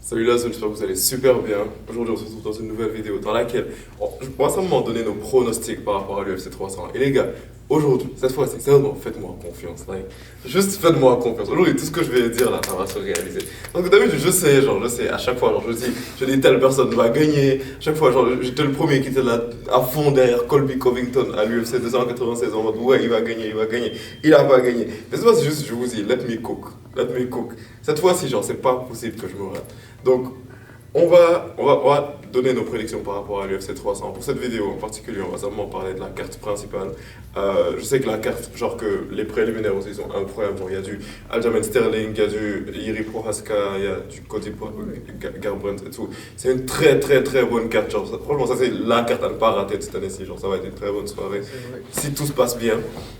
Salut la zone, j'espère que vous allez super bien. Aujourd'hui, on se retrouve dans une nouvelle vidéo dans laquelle on va simplement donner nos pronostics par rapport à l'UFC 300. Et les gars, aujourd'hui, cette fois-ci, sérieusement, faites-moi confiance. Like, juste faites-moi confiance. Aujourd'hui, tout ce que je vais dire là, ça va se réaliser. Donc d'habitude, je sais, à chaque fois, je dis telle personne va gagner. Chaque fois, j'étais le premier qui était là à fond derrière Colby Covington à l'UFC 296 en mode ouais, il va gagner. Il a pas gagné. Mais c'est pas juste, je vous dis, let me cook. Cette fois-ci, c'est pas possible que je me rate. Donc, on va donner nos prédictions par rapport à l'UFC 300. Pour cette vidéo en particulier, on va simplement parler de la carte principale. Je sais que la carte, que les préliminaires aussi sont incroyables. Genre, il y a du Aljamain Sterling, il y a du Jiri Prochazka, il y a du Cody Garbrandt et tout. C'est une très très très bonne carte. Franchement, ça c'est la carte à ne pas rater de cette année-ci. Ça va être une très bonne soirée si tout se passe bien.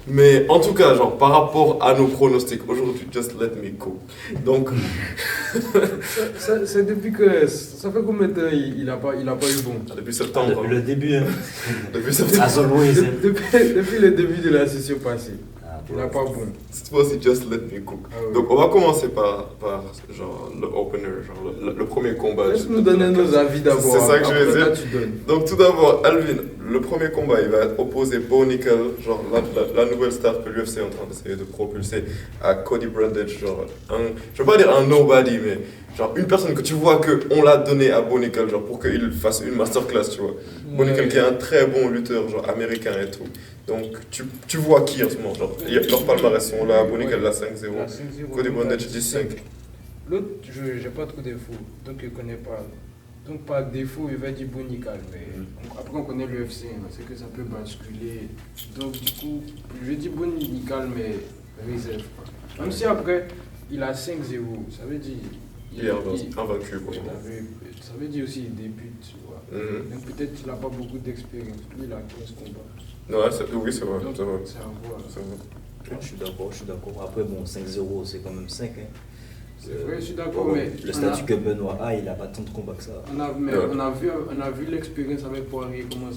Mais en tout cas, par rapport à nos pronostics, aujourd'hui, just let me cook. Donc, C'est depuis que. Ça fait combien de temps il a pas eu bon? depuis septembre. Depuis le début, hein. Depuis septembre. As always, hein. Depuis le début de la session passée. Il n'a pas bon. Cette fois-ci, just let me cook. Ah oui. Donc, on va commencer par le opener, le premier combat. Laisse-nous donner nos avis d'abord. C'est ça que je vais Après, dire. toi, tu donnes. Donc, tout d'abord, Alvin, le premier combat, il va être opposé Bo Nickel, la nouvelle star que l'UFC est en train d'essayer de propulser à Cody Brundage, je veux pas dire un nobody, mais une personne que tu vois qu'on l'a donné à Bo Nickel, pour qu'il fasse une masterclass, tu vois. Bo Nickel qui est un très bon lutteur, américain et tout. Donc, tu vois qui en ce moment, leurs palmarès sont là, Bo Nickel l'a 5-0, La 5-0, Cody Brundage l'autre, 10-5. L'autre, je n'ai pas trop de défauts, donc je ne connais pas. Donc par défaut, il va dire Bonical, mais après on connaît l'UFC, c'est que ça peut basculer. Donc du coup, je dis Bonical, mais réserve pas. Même si après, il a 5-0, ça veut dire... Il est invaincu pour le moment. Ça veut dire aussi il débute, tu vois. Donc peut-être qu'il n'a pas beaucoup d'expérience. Lui, il a 15 combats. Oui, c'est vrai. Donc C'est vrai. c'est à voir. C'est vrai. Je suis d'accord. Après, bon, 5-0, c'est quand même 5. Hein. C'est vrai, je suis d'accord, Bon, mais... le statut que Benoît a, il n'a pas tant de combats que ça. On a vu l'expérience avec Poirier, comment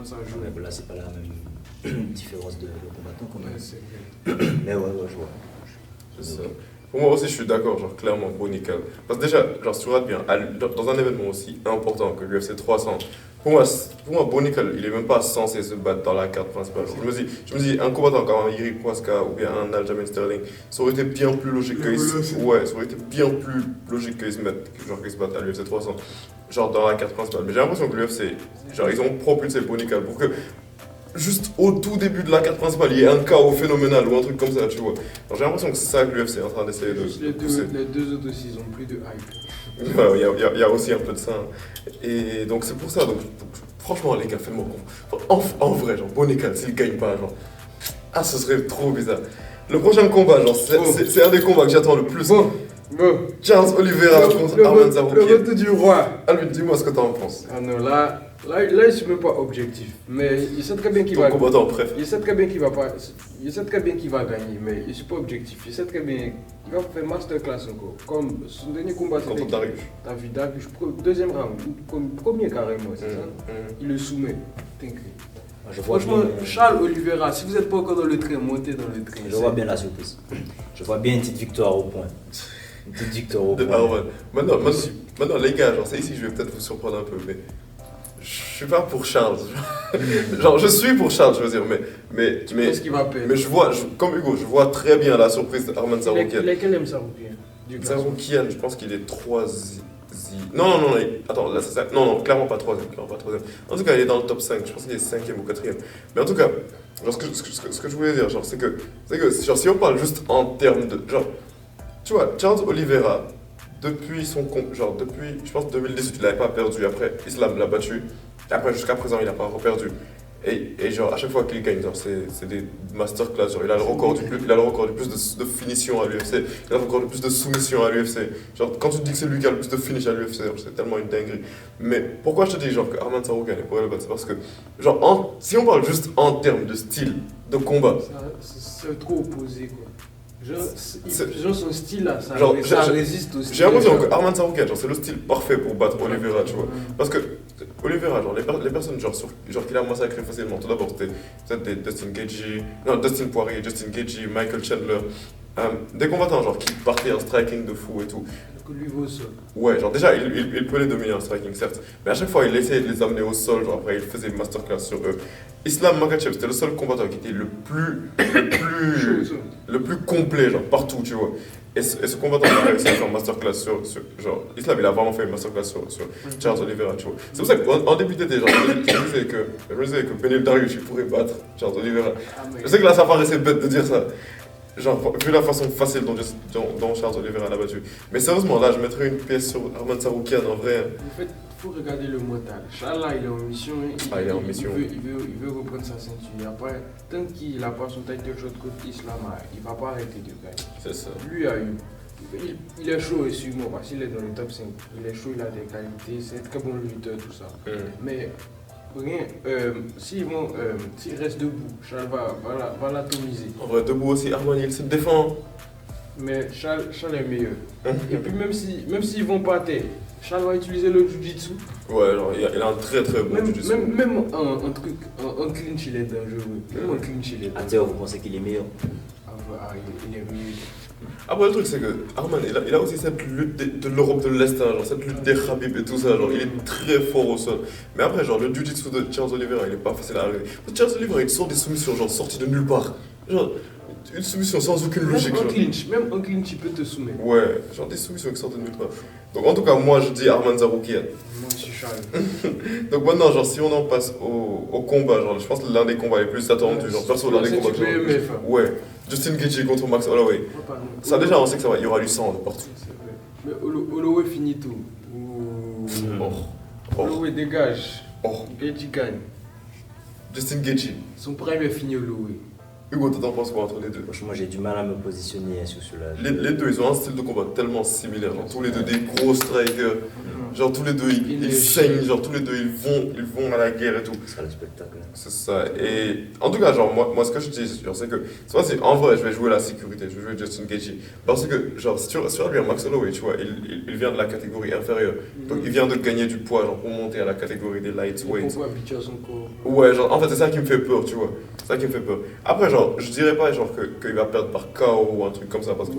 ça joue. Mais bon, là, c'est pas la même différence de combattant quand même. Ouais, c'est vrai. Mais ouais, je vois. C'est ça. Pour moi aussi, je suis d'accord, clairement, Bo Nickel. Parce que déjà, si tu regardes bien, dans un événement aussi important que l'UFC 300, pour moi, Bo Nickel, il est même pas censé se battre dans la carte principale. Je me dis, un combattant comme un Jiri Prochazka ou bien un Aljamain Sterling, ça aurait été bien plus logique qu'ils se battent à l'UFC 300, dans la carte principale. Mais j'ai l'impression que l'UFC, ils ont propulsé Bo Nickel pour que juste au tout début de la carte principale, il y a un chaos phénoménal ou un truc comme ça, tu vois. J'ai l'impression que c'est ça que l'UFC est en train d'essayer de pousser. Les deux autres aussi, ils ont plus de hype. Ouais, il y a aussi un peu de ça. Et donc c'est pour ça, franchement les gars, faites-moi confiance. En vrai, Bo Nickel, s'il gagne pas, ce serait trop bizarre. Le prochain combat, c'est un des combats que j'attends le plus. Bon. Charles Oliveira contre Arman Tsarukyan. Le retour du roi. Alvin, dis-moi ce que t'en penses. Ah non, là, je suis même pas objectif. Mais il sait très bien qu'il va. Ton combattant préféré. Il sait très bien qu'il va pas. Il sait très bien qu'il va gagner, mais je suis pas objectif. Il sait très bien qu'il va faire masterclass encore. Comme son dernier combat, c'était. Contre Darius. T'as vu Darius, deuxième round, premier carrément, c'est ça. Il le soumet. T'inquiète. Franchement, Charles Oliveira, si vous n'êtes pas encore dans le train, montez dans le train. Je vois bien la surprise. Je vois bien une petite victoire au point. Une petite victoire au point. Maintenant, les gars, c'est ici que je vais peut-être vous surprendre un peu, mais je suis pas pour Charles. Je suis pour Charles, je veux dire, mais Qu'est-ce qu'il va perdre? mais comme Hugo, je vois très bien la surprise d'Arman Tsarukyan. Lequel aime Tsarukyan? Tsarukyan, je pense qu'il est 3. Non, attends, là, non, clairement pas 3ème. En tout cas, il est dans le top 5, je pense qu'il est 5ème ou 4ème. Mais en tout cas, ce que je voulais dire, c'est que si on parle juste en termes de. Tu vois, Charles Oliveira, depuis, je pense, 2018, il n'avait pas perdu. Après, Islam l'a battu. Et après, jusqu'à présent, il n'a pas reperdu. Et à chaque fois qu'il gagne, c'est des masterclass. Il a le record du plus de finitions à l'UFC. Il a le record du plus de soumissions à l'UFC. Quand tu te dis que c'est lui qui a le plus de finish à l'UFC, c'est tellement une dinguerie. Mais pourquoi je te dis que Arman Tsarukyan est pour le battre? C'est parce que, si on parle juste en termes de style de combat, c'est trop opposé, quoi. Son style là, ça résiste aussi. J'ai l'impression que Arman Tsarukyan, c'est le style parfait pour battre Oliveira, tu vois. Parce que Oliveira, les personnes qu'il a massacré facilement, tout d'abord c'était peut-être Dustin Poirier, Justin Gaethje, Michael Chandler. Des combattants genre qui partaient en striking de fou et tout. Que lui va au sol. Ouais, genre déjà il peut les dominer en striking certes, mais à chaque fois il essayait de les amener au sol, genre après il faisait une masterclass sur eux. Islam Makhachev c'était le seul combattant qui était le plus complet genre partout tu vois. Et ce combattant il a réussi à faire une masterclass sur genre Islam il a vraiment fait une masterclass sur Charles Oliveira tu vois. C'est pour ça qu'en début d'été genre je me disais que Beneil Dariush il pourrait battre Charles Oliveira. Je sais que là ça paraissait bête de dire ça. Genre, vu la façon facile dont Charles Oliveira l'a battu. Mais sérieusement, là, je mettrais une pièce sur Arman Tsarukyan en vrai. En fait, il faut regarder le mental. Charles, là, il est en mission. Il est en mission. Il veut reprendre sa ceinture. Après, tant qu'il n'a pas son title shot contre Islam, il ne va pas arrêter de gagner. C'est ça. Lui a eu. Il est chaud, excuse-moi, parce qu'il est dans le top 5. Il est chaud, il a des qualités, c'est un très bon lutteur, tout ça. Mais rien, s'il reste debout, Charles va l'atomiser. En vrai, debout aussi, Arman il se défend. Mais Charles est meilleur. Et puis même s'ils vont pas à terre, Charles va utiliser le jiu-jitsu. Ouais, genre, il a un très très bon jiu-jitsu. Même en clinch, il est dangereux. Même en clinch, il est À dangereux. terre, vous pensez qu'il est meilleur? Il est meilleur. Après, le truc, c'est que Arman, il a aussi cette lutte de l'Europe de l'Est, hein, genre cette lutte des Khabib et tout ça. Genre, il est très fort au sol. Mais après, genre, le jiu-jitsu de Charles Oliveira, il est pas facile à arriver. Charles Oliveira, il sort des soumissions, genre, sorties de nulle part. Genre, une soumission sans aucune logique. Même en clinch, il peut te soumettre. Ouais, genre des soumissions qui sortent de nulle part. Donc, en tout cas, moi, je dis Arman Tsarukyan. Moi aussi, Charles. Donc maintenant, genre, si on en passe au combat, genre, je pense que l'un des combats les plus attendus, genre, perso, l'un des combats que BMF. ouais, Justin Gaethje contre Max Holloway. Ça, déjà, on sait que ça va, il y aura du sang de partout. Mais Holloway finit tout. Holloway dégage. Gaethje gagne. Justin Gaethje. Son prime est fini, Holloway. Hugo, t'en penses quoi entre les deux? Franchement, j'ai du mal à me positionner sur cela. Les deux, ils ont un style de combat tellement similaire. Genre, tous les deux, des gros strikers. Genre, tous les deux, ils saignent. Genre, tous les deux, ils vont à la guerre et tout. Ce sera le spectacle. C'est ça. Et en tout cas, genre, moi ce que je dis, genre, c'est que, en vrai, je vais jouer la sécurité, je vais jouer Justin Gaethje. Parce que, genre, si tu regardes Max Holloway, tu vois, il vient de la catégorie inférieure. Donc, il vient de gagner du poids, genre, pour monter à la catégorie des lightweights. Pourquoi habituer à son corps? Ouais, genre, en fait, c'est ça qui me fait peur, tu vois. C'est ça qui me fait peur. Après, genre, je dirais pas, genre, qu'il va perdre par KO ou un truc comme ça. Parce que,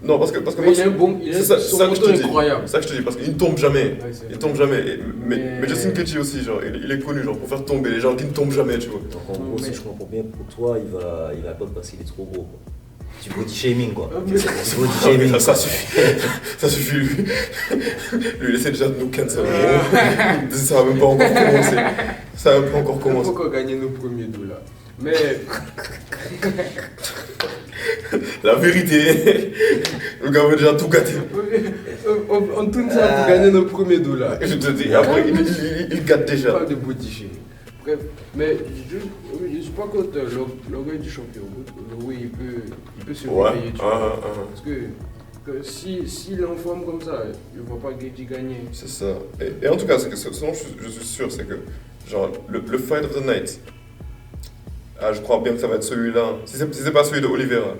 non, parce que mais il est bon, il est son moteur incroyable. C'est ça que je te dis, parce qu'il ne tombe jamais. Ouais, il tombe jamais. Mais Justin Gaethje aussi, genre, il est connu, genre, pour faire tomber les gens qui ne tombent jamais, tu vois. Donc en gros, si je comprends bien, pour toi, il va perdre parce qu'il est trop gros. Quoi. Du body shaming quoi. Du body shaming. Ça suffit. Ça suffit lui. Lui il essaie déjà de nous cancel. Ça va même pas encore commencer. Ça va même pas encore commencer. Il faut qu'on gagne nos premiers $. Mais la vérité, le gars veut déjà tout gâter. on tourne ça pour gagner nos premiers $. Je te dis, après il gâte déjà. Je parle de body shaming. Bref, mais je suis pas contre l'orgueil du champion. Oui, il peut se réveiller. Parce que s'il est en forme comme ça, je ne vois pas Gaethje gagner. C'est ça. Et en tout cas, ce dont je suis sûr, c'est que genre, le fight of the night, je crois bien que ça va être celui-là. Si c'est pas celui de Oliveira.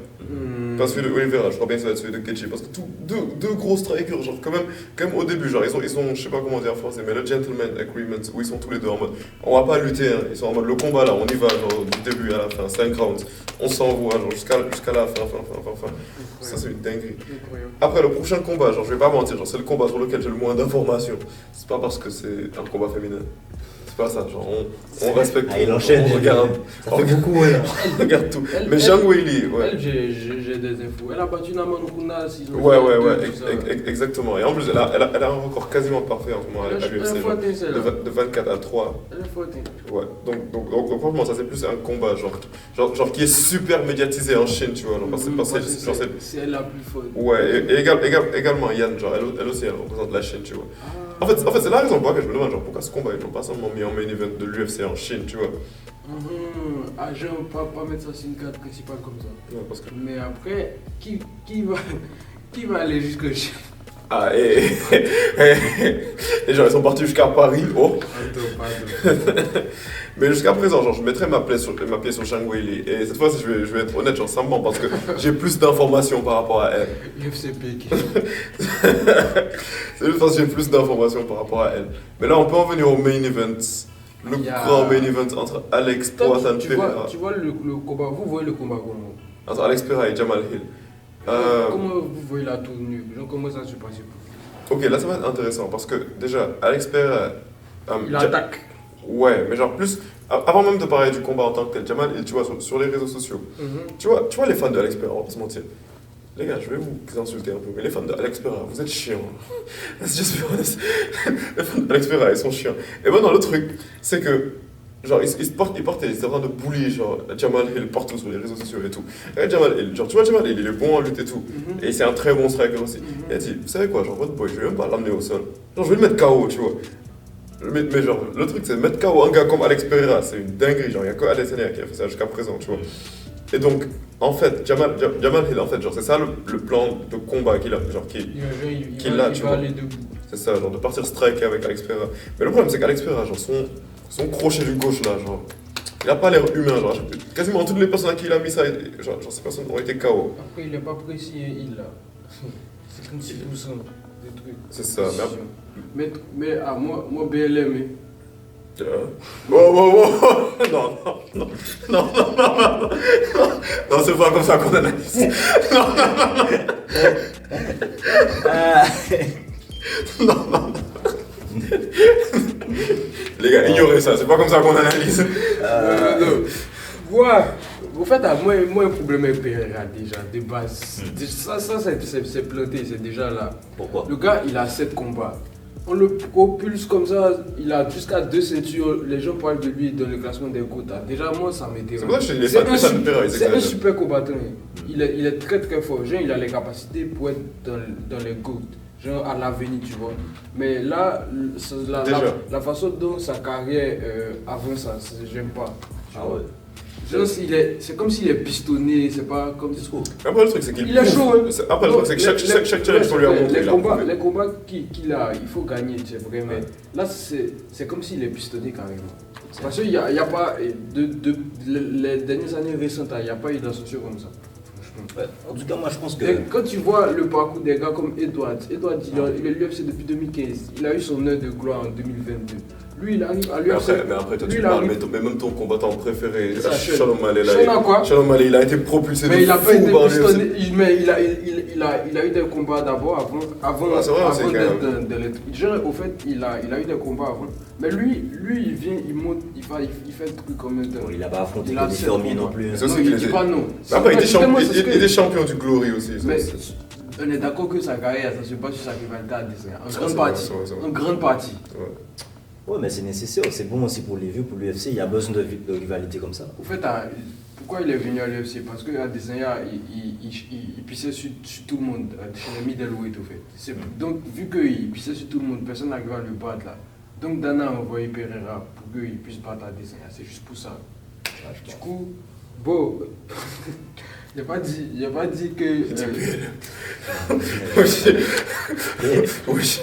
Pas celui de Oliveira, je crois bien que ça va être celui de Gaethje. Parce que deux gros strikers, genre quand même au début, genre ils ont je sais pas comment dire en français, mais le gentleman agreement où ils sont tous les deux en mode on va pas lutter, hein. Ils sont en mode le combat là, on y va, genre du début à la fin, 5 rounds, on s'envoie genre jusqu'à la fin. Ça c'est une dinguerie. Après le prochain combat, genre je vais pas mentir, genre c'est le combat sur lequel j'ai le moins d'informations. C'est pas parce que c'est un combat féminin. C'est pas ça, genre on respecte. Il enchaîne, on regarde. Ça fait beaucoup, ouais, là. On regarde tout. Mais Zhang Weili, ouais. Elle, j'ai des infos. Elle a battu Naman Runa. Ouais, exactement. Et en plus, elle a un record quasiment parfait en ce moment à l'UFC. De 24 à 3. Elle est forte. Ouais, donc franchement, ça c'est plus un combat, genre qui est super médiatisé en Chine, tu vois. C'est elle la plus forte. Ouais, et également Yann, genre elle aussi, elle représente la Chine, tu vois. En fait, c'est la raison pour laquelle je me demande, genre, pourquoi ce combat, ils l'ont pas seulement mis en main event de l'UFC en Chine, tu vois. J'aime pas mettre ça sur une carte principale comme ça. Ouais, parce que... Mais après, qui va aller jusqu'au Chine? Les gens ils sont partis jusqu'à Paris, oh. Pardon. Mais jusqu'à présent, genre, je mettrais ma pied sur Zhang Weili. Et cette fois-ci, je vais être honnête, genre, ça me ment parce que j'ai plus d'informations par rapport à elle. UFC Pékin. C'est juste parce que j'ai plus d'informations par rapport à elle. Mais là, on peut en venir au main event. Le grand main event entre Alex Poatan Pereira. Tu vois le combat, vous voyez le combat comment? entre Alex Pereira et Jamal Hill. Comment vous voyez la tournure? Genre, comment ça se passe? Ok, là ça va être intéressant parce que déjà, Alex Pereira. Il attaque. Ouais, mais genre plus. Avant même de parler du combat en tant que tel, Jamal Hill, tu vois, sur les réseaux sociaux, tu vois les fans de Alex Pereira, on va pas se mentir. Les gars, je vais vous insulter un peu, mais les fans d'Alex Pereira, vous êtes chiants. Let's just be honest. Les fans d'Alex Pereira, ils sont chiants. Et maintenant, le truc, c'est que, genre, ils étaient en train de bully, genre, Jamal Hill partout sur les réseaux sociaux et tout. Et Jamal Hill, genre, tu vois, Jamal Hill, il est bon en lutte et tout. Et c'est un très bon striker aussi. Il a dit, vous savez quoi, genre, votre boy, je vais même pas l'amener au sol. Genre, je vais le mettre KO, tu vois. Mais genre, le truc, c'est mettre KO un gars comme Alex Pereira, c'est une dinguerie. Genre, il n'y a que Adesanya qui a fait ça jusqu'à présent, tu vois. Et donc, en fait, Jamal Hill, en fait, genre, c'est ça le plan de combat qu'il a, genre, qu'il a, tu vois. C'est ça, genre, de partir striker avec Alex Pereira. Mais le problème, c'est qu'Alex Pereira, genre, son crochet du gauche, là, genre, il a pas l'air humain, genre, quasiment toutes les personnes à qui il a mis ça, genre ces personnes ont été KO. Après, il est pas précis, il là. C'est 36% des trucs. C'est ça, mais moi, BLM, Wow. Non, c'est pas comme ça qu'on analyse. Non. Les gars, ignorez ça, c'est pas comme ça qu'on analyse. Ouais, en fait, moi, un problème avec Pereira déjà, de base. Ça c'est planté, c'est déjà là. Pourquoi? Le gars, il a 7 combats. On le propulse comme ça, il a jusqu'à 2 ceintures, les gens parlent de lui dans le classement des quotas. Déjà, moi, ça m'intéresse. C'est un super combattant. Il est très très fort. Genre, il a les capacités pour être dans les GOAT. Genre, à l'avenir, tu vois. Mais là, la façon dont sa carrière avance, ça, j'aime pas. Ah ouais. Genre, c'est comme s'il est pistonné, c'est pas comme des scores. Après, le truc, c'est qu'il est chaud. Après, le truc, c'est que chaque challenge qu'on lui a montré. Les combats qu'il a, il faut gagner, c'est vrai. Mais là, c'est comme s'il est pistonné carrément. Parce qu'il n'y a pas, les dernières années récentes, il n'y a pas eu d'ascension comme ça. Ouais. En tout cas, moi je pense que. Et quand tu vois le parcours des gars comme Edward, il est l'UFC depuis 2015. Il a eu son heure de gloire en 2022. Lui, il arrive à l'UFC. Mais après, toi, tu parles, mais même ton combattant préféré, Sean O'Malley, Sean O'Malley, il a été propulsé mais de il a pas été fou pistonné. Mais il a eu des combats d'abord avant d'être dans les trucs. Genre, au fait, il a eu des combats avant. Mais lui, il vient, il monte, il fait le truc comme un temps. Il n'a pas affronté des fermiers non plus. Non, il dit pas non. Après, il était champion du Glory aussi. Mais on est d'accord que sa carrière, ça se passe sur sa rivalité à Adesanya. En grande partie. Ouais, mais c'est nécessaire, c'est bon aussi pour les vieux, pour l'UFC, il y a besoin de rivalité comme ça. Au fait, pourquoi il est venu à l'UFC? Parce que Adesanya, il pissait sur tout le monde, chez les middleweight au fait. Donc, vu qu'il pissait sur tout le monde, personne n'arrive à le battre là. Donc, Dana a envoyé Pereira pour qu'il puisse battre Adesanya, c'est juste pour ça. Du coup, bon, il n'a pas dit que... Oui.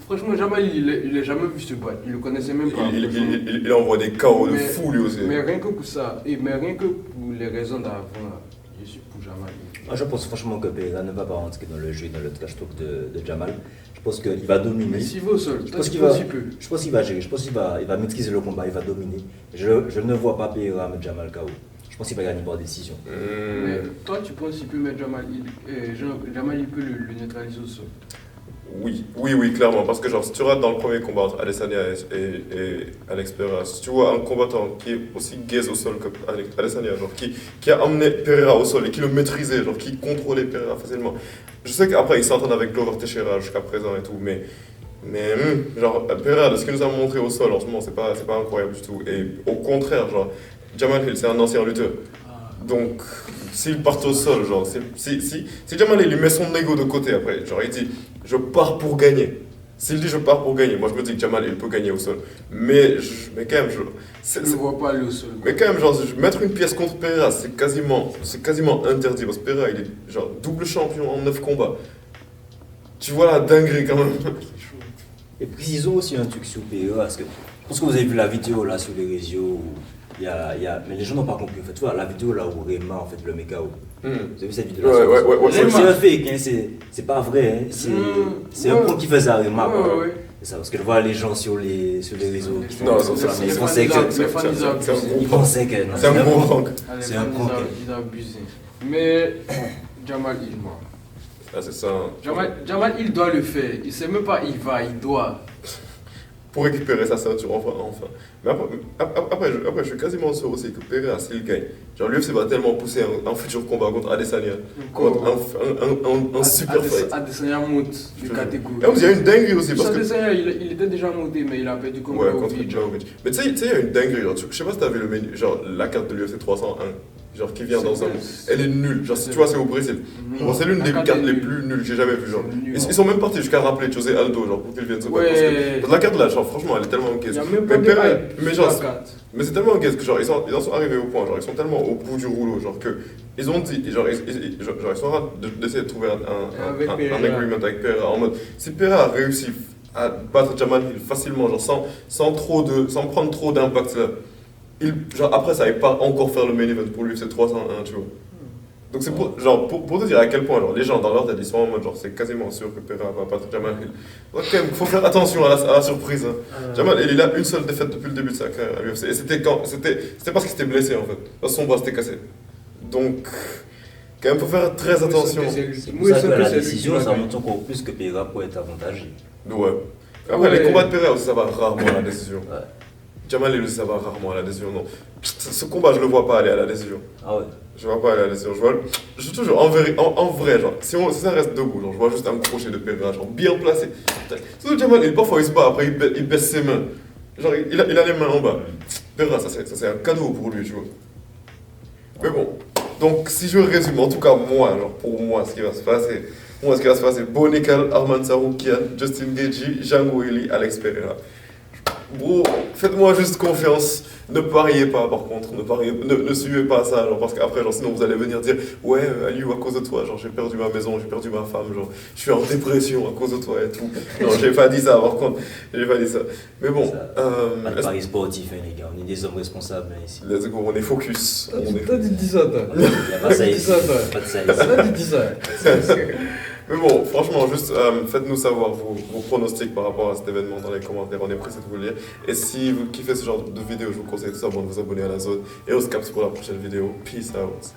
Franchement, Jamal, il n'a jamais vu se battre. Il ne le connaissait même pas. Il envoie des chaos de fou lui aussi. Mais rien que pour ça, mais rien que pour les raisons d'avant, je suis pour Jamal. Moi, je pense franchement que Pereira ne va pas rentrer dans le jeu, dans le trash talk de Jamal. Je pense qu'il va dominer. Mais s'il va au sol, je pense qu'il va gérer. Je pense qu'il va maîtriser le combat, il va dominer. Je ne vois pas Pereira mettre Jamal KO. Je pense qu'il va gagner par décision. Mais toi, tu penses qu'il peut mettre Jamal, Jamal il peut le neutraliser au sol? Oui, clairement. Parce que genre, si tu regardes dans le premier combat entre Adesanya et Alex Pereira, si tu vois un combattant qui est aussi gaze au sol que Adesanya, genre, qui a amené Pereira au sol et qui le maîtrisait, genre, qui contrôlait Pereira facilement. Je sais qu'après, il s'entend avec Glover Teixeira jusqu'à présent et tout, mais genre, Pereira, de ce qu'il nous a montré au sol en ce moment, c'est pas incroyable du tout. Et au contraire, genre, Jamal Hill, c'est un ancien lutteur. Donc, s'il part au sol, genre, si Jamal Hill, il met son ego de côté après, genre, il dit je pars pour gagner. S'il dit je pars pour gagner, moi je me dis que Jamal il peut gagner au sol. Mais quand même, je ne vois pas aller au sol. Mais quand même, genre, mettre une pièce contre Pereira, c'est quasiment interdit. Parce que Pereira, il est genre double champion en 9 combats. Tu vois la dinguerie quand même. Et précisons aussi un truc sur Pereira, parce que je pense que vous avez vu la vidéo là sur les réseaux. Mais les gens n'ont pas compris. En fait, tu vois, la vidéo là où Rema en fait le met KO. Vous avez vu cette vidéo là? Ouais. C'est un fake, hein, c'est pas vrai. Hein. C'est un point qui faisait à Rema. C'est ça, parce que je vois les gens sur les réseaux qui Non, font ça, mais ils pensaient que ils pensaient que non, C'est un gros prank. C'est un prank. Ils ont abusé. Mais Jamal Hill, moi. Ah, c'est ça. Hein. Jamal Hill doit le faire. Il sait même pas il va, il doit. Pour récupérer sa ceinture, enfin. Mais après, je suis quasiment sûr aussi que Pereira, s'il gagne, genre l'UFC va tellement pousser un futur combat contre Adesanya, contre un super fight. Adesanya monte de catégorie. Et il y a une dinguerie aussi. Parce que... Adesanya, il était déjà monté, mais il a perdu contre Djokovic. Mais tu sais, il y a une dinguerie. Genre, je sais pas si t'as vu le menu, genre la carte de l'UFC 301. Genre qui vient dans un. Elle est nulle. Genre, si tu vois, c'est au Brésil. Bon, c'est l'une des cartes les plus nulles que j'ai jamais vues. Genre. Ils sont même partis jusqu'à rappeler José Aldo, genre, pour qu'il vienne se battre. Parce que la carte là, genre, franchement, elle est tellement gaze. Mais c'est tellement gaze que genre, ils en sont arrivés au point. Genre, ils sont tellement au bout du rouleau. Genre, que ils ont dit. Genre, ils sont en train d'essayer de trouver un agreement avec Pereira. En mode, si Pereira réussit à battre Jamal Hill facilement, genre, sans prendre trop d'impact là. Genre, après, ça n'allait pas encore faire le main event pour lui, c'est 301, tu vois. Donc, c'est pour te dire à quel point, genre, les gens dans leur tête, ils sont en mode, genre, c'est quasiment sûr que Pereira va battre Jamal Hill. Donc, quand même, il faut faire attention à la surprise. Hein. Jamal Hill, il a une seule défaite depuis le début de sa carrière à l'UFC. Et c'était parce qu'il s'était blessé, en fait. Parce que son bras s'était cassé. Donc, quand même, il faut faire très attention. C'est pour ça que la décision, ça montre encore plus que Pereira peut être avantagé. Ouais. Après, les combats de Pereira aussi, ça va rarement à la décision. Jamal Hill, ça va rarement à la décision, non. Ce combat, je le vois pas aller à la décision. Ah ouais. Je vois pas aller à la décision. Je suis toujours en vrai, genre, si ça reste debout, genre, je vois juste un crochet de Pereira, genre, bien placé. Surtout Jamal Hill, parfois il se bat, après il baisse ses mains. Genre, il a les mains en bas. Pereira, ça c'est un cadeau pour lui, tu vois. Mais bon, donc si je résume, en tout cas, moi, genre, pour moi, ce qui va se passer, Bonical, Arman Saroukian, Justin Gaethje, Django Eli, Alex Pereira. Bro, faites-moi juste confiance, ne pariez pas par contre, ne suivez pas ça, genre, parce qu'après, genre, sinon vous allez venir dire ouais, Aliou, à cause de toi, genre, j'ai perdu ma maison, j'ai perdu ma femme, genre, je suis en dépression à cause de toi et tout. Non, j'ai pas dit ça par contre, j'ai pas dit ça. Mais bon, pas de paris sportif, hein, les gars, on est des hommes responsables hein, ici. Let's go, on est focus. Toi, tu dis ça, toi. Il n'y a pas ça ici, pas de ça ici. Toi, tu dis ça. Mais bon, franchement, juste faites-nous savoir vos pronostics par rapport à cet événement dans les commentaires, on est pressé de vous le lire. Et si vous kiffez ce genre de vidéo, je vous conseille tout simplement de vous abonner à la zone. Et on se capte pour la prochaine vidéo. Peace out.